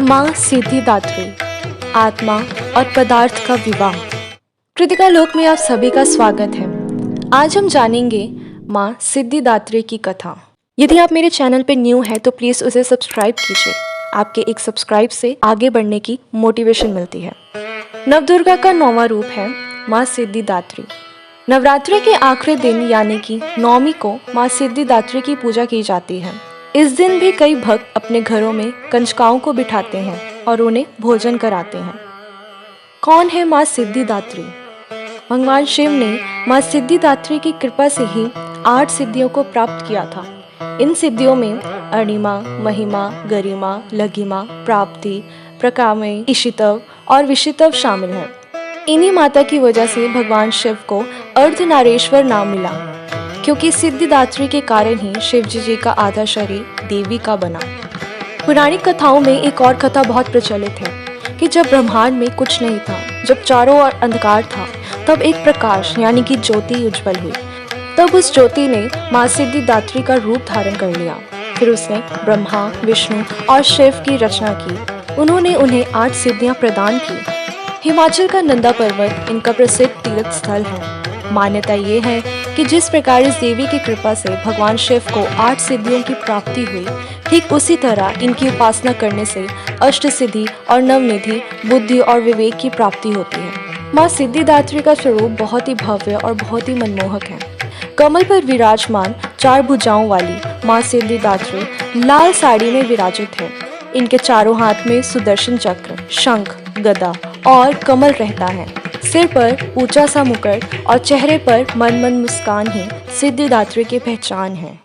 माँ सिद्धिदात्री, आत्मा और पदार्थ का विवाह। कृतिका लोक में आप सभी का स्वागत है। आज हम जानेंगे माँ सिद्धिदात्री की कथा। यदि आप मेरे चैनल पे न्यू हैं तो प्लीज़ उसे सब्सक्राइब कीजिए। आपके एक सब्सक्राइब से आगे बढ़ने की मोटिवेशन मिलती है। नवदुर्गा का 9वां रूप है माँ सिद्धिदात्री। नवरात्रि के आखिरी दिन यानी कि नौमी को माँ सिद्धिदात्री की पूजा की जाती है। इस दिन भी कई भक्त अपने घरों में कंजकाओं को बिठाते हैं और उन्हें भोजन कराते हैं। कौन है माँ सिद्धिदात्री? भगवान शिव ने माँ सिद्धिदात्री की कृपा से ही 8 सिद्धियों को प्राप्त किया था। इन सिद्धियों में अणिमा, महिमा, गरिमा, लघिमा, प्राप्ति, प्रकामय, इशितव और विशितव शामिल हैं। इन्हीं माता की वजह से भगवान शिव को अर्धनारीश्वर नाम मिला, क्योंकि सिद्धिदात्री के कारण ही शिव जी का आधा शरीर देवी का बना। पुरानी कथाओं में एक और कथा बहुत प्रचलित है कि जब ब्रह्मांड में कुछ नहीं था, जब चारों ओर अंधकार था, तब एक प्रकाश यानी कि ज्योति उज्जवल हुई। तब उस ज्योति ने माँ सिद्धिदात्री का रूप धारण कर लिया। फिर उसने ब्रह्मा, विष्णु और शिव की रचना की। उन्होंने उन्हें 8 सिद्धियां प्रदान की। हिमाचल का नंदा पर्वत इनका प्रसिद्ध तीर्थ स्थल है। मान्यता ये है कि जिस प्रकार इस देवी की कृपा से भगवान शिव को 8 सिद्धियों की प्राप्ति हुई, ठीक उसी तरह इनकी उपासना करने से अष्ट सिद्धि और नवनिधि, बुद्धि और विवेक की प्राप्ति होती है। माँ सिद्धिदात्री का स्वरूप बहुत ही भव्य और बहुत ही मनमोहक है। कमल पर विराजमान 4 भुजाओं वाली माँ सिद्धिदात्री लाल साड़ी में विराजित है। इनके चारों हाथ में सुदर्शन चक्र, शंख, गदा और कमल रहता है। सिर पर ऊंचा सा मुकुट और चेहरे पर मनमन मुस्कान ही सिद्धिदात्री की पहचान है।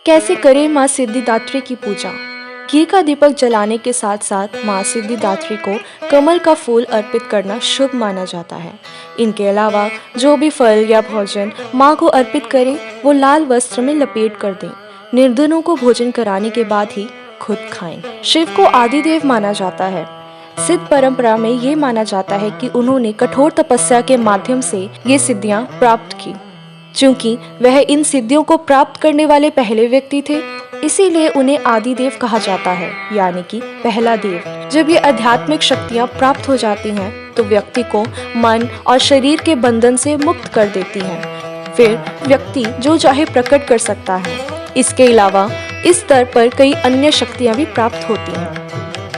कैसे करें माँ सिद्धिदात्री की पूजा? घी का दीपक जलाने के साथ साथ माँ सिद्धिदात्री को कमल का फूल अर्पित करना शुभ माना जाता है। इनके अलावा जो भी फल या भोजन माँ को अर्पित करें वो लाल वस्त्र में लपेट कर दें। निर्धनों को भोजन कराने के बाद ही खुद खाएं। शिव को आदिदेव माना जाता है। सिद्ध परंपरा में ये माना जाता है कि उन्होंने कठोर तपस्या के माध्यम से ये सिद्धियां प्राप्त की। चूंकि वह इन सिद्धियों को प्राप्त करने वाले पहले व्यक्ति थे, इसीलिए उन्हें आदिदेव कहा जाता है, यानी कि पहला देव। जब ये आध्यात्मिक शक्तियां प्राप्त हो जाती हैं, तो व्यक्ति को मन और शरीर के बंधन से मुक्त कर देती हैं। फिर व्यक्ति जो चाहे प्रकट कर सकता है। इसके अलावा इस स्तर पर कई अन्य शक्तियां भी प्राप्त होती हैं।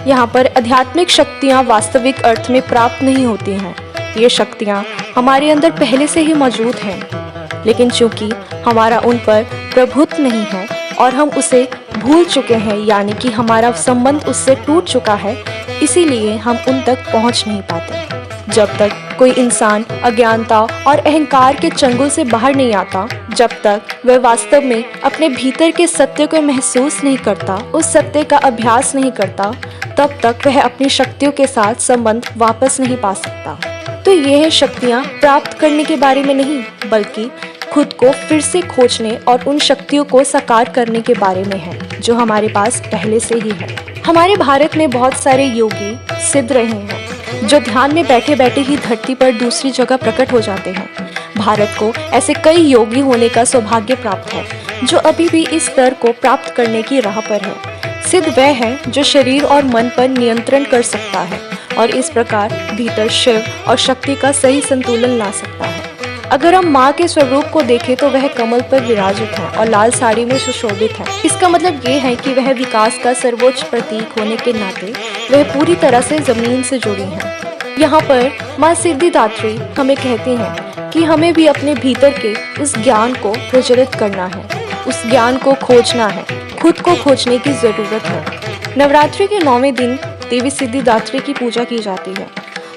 यहाँ पर आध्यात्मिक शक्तियाँ वास्तविक अर्थ में प्राप्त नहीं होती हैं। ये शक्तियाँ हमारे अंदर पहले से ही मौजूद हैं, लेकिन चूंकि हमारा उन पर प्रभुत्व नहीं है और हम उसे भूल चुके हैं, यानी कि हमारा संबंध उससे टूट चुका है, इसीलिए हम उन तक पहुँच नहीं पाते। जब तक कोई इंसान अज्ञानता और अहंकार के चंगुल से बाहर नहीं आता, जब तक वह वास्तव में अपने भीतर के सत्य को महसूस नहीं करता, उस सत्य का अभ्यास नहीं करता, तब तक वह अपनी शक्तियों के साथ संबंध वापस नहीं पा सकता। तो यह शक्तियाँ प्राप्त करने के बारे में नहीं, बल्कि खुद को फिर से खोजने और उन शक्तियों को साकार करने के बारे में है, जो हमारे पास पहले से ही है। हमारे भारत में बहुत सारे योगी सिद्ध रहे हैं, जो ध्यान में बैठे बैठे ही धरती पर दूसरी जगह प्रकट हो जाते हैं। भारत को ऐसे कई योगी होने का सौभाग्य प्राप्त है, जो अभी भी इस स्तर को प्राप्त करने की राह पर है। सिद्ध वह है जो शरीर और मन पर नियंत्रण कर सकता है और इस प्रकार भीतर शिव और शक्ति का सही संतुलन ला सकता है। अगर हम माँ के स्वरूप को देखें तो वह कमल पर विराजित है और लाल साड़ी में सुशोभित है। इसका मतलब ये है कि वह विकास का सर्वोच्च प्रतीक होने के नाते वह पूरी तरह से जमीन से जुड़ी है। यहाँ पर माँ सिद्धिदात्री हमें कहती हैं कि हमें भी अपने भीतर के उस ज्ञान को प्रज्वलित करना है, उस ज्ञान को खोजना है, खुद को खोजने की जरूरत है। नवरात्रि के 9वें दिन देवी सिद्धिदात्री की पूजा की जाती है।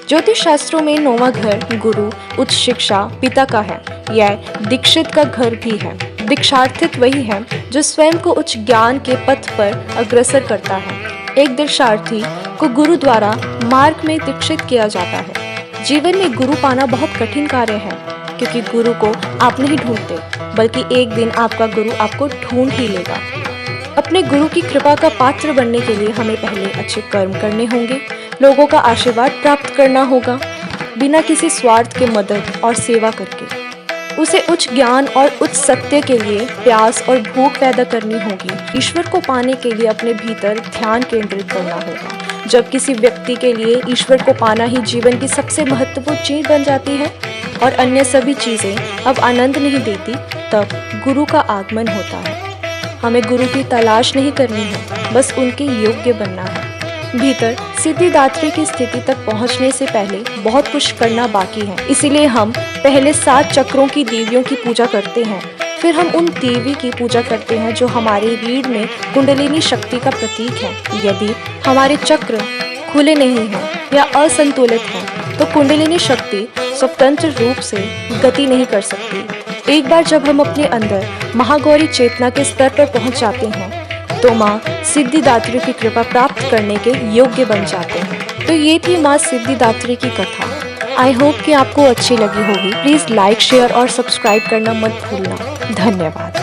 ज्योतिष शास्त्रों में 9वां घर गुरु, उच्च शिक्षा, पिता का है। यह दीक्षित का घर भी है। दीक्षार्थित वही है जो स्वयं को उच्च ज्ञान के पथ पर अग्रसर करता है। एक दीक्षार्थी को गुरु द्वारा मार्ग में दीक्षित किया जाता है। जीवन में गुरु पाना बहुत कठिन कार्य है, क्योंकि गुरु को आप नहीं ढूंढते, बल्कि एक दिन आपका गुरु आपको ढूंढ ही लेगा। अपने गुरु की कृपा का पात्र बनने के लिए हमें पहले अच्छे कर्म करने होंगे, लोगों का आशीर्वाद प्राप्त करना होगा, बिना किसी स्वार्थ के मदद और सेवा करके। उसे उच्च ज्ञान और उच्च सत्य के लिए प्यास और भूख पैदा करनी होगी। ईश्वर को पाने के लिए अपने भीतर ध्यान केंद्रित करना होगा। जब किसी व्यक्ति के लिए ईश्वर को पाना ही जीवन की सबसे महत्वपूर्ण चीज बन जाती है और अन्य सभी चीजें अब आनंद नहीं देती, तब गुरु का आगमन होता है। हमें गुरु की तलाश नहीं करनी है, बस उनके योग्य बनना है। भीतर सिद्धिदात्री की स्थिति तक पहुंचने से पहले बहुत कुछ करना बाकी है। इसीलिए हम पहले 7 चक्रों की देवियों की पूजा करते हैं, फिर हम उन देवी की पूजा करते हैं जो हमारी रीढ़ में कुंडलिनी शक्ति का प्रतीक है। यदि हमारे चक्र खुले नहीं हैं या असंतुलित हैं, तो कुंडलिनी शक्ति स्वतंत्र रूप से गति नहीं कर सकती। एक बार जब हम अपने अंदर महागौरी चेतना के स्तर पर पहुंच जाते हैं, तो माँ सिद्धिदात्री की कृपा प्राप्त करने के योग्य बन जाते हैं। तो ये थी माँ सिद्धिदात्री की कथा। आई होप कि आपको अच्छी लगी होगी। प्लीज़ लाइक, शेयर और सब्सक्राइब करना मत भूलना। धन्यवाद।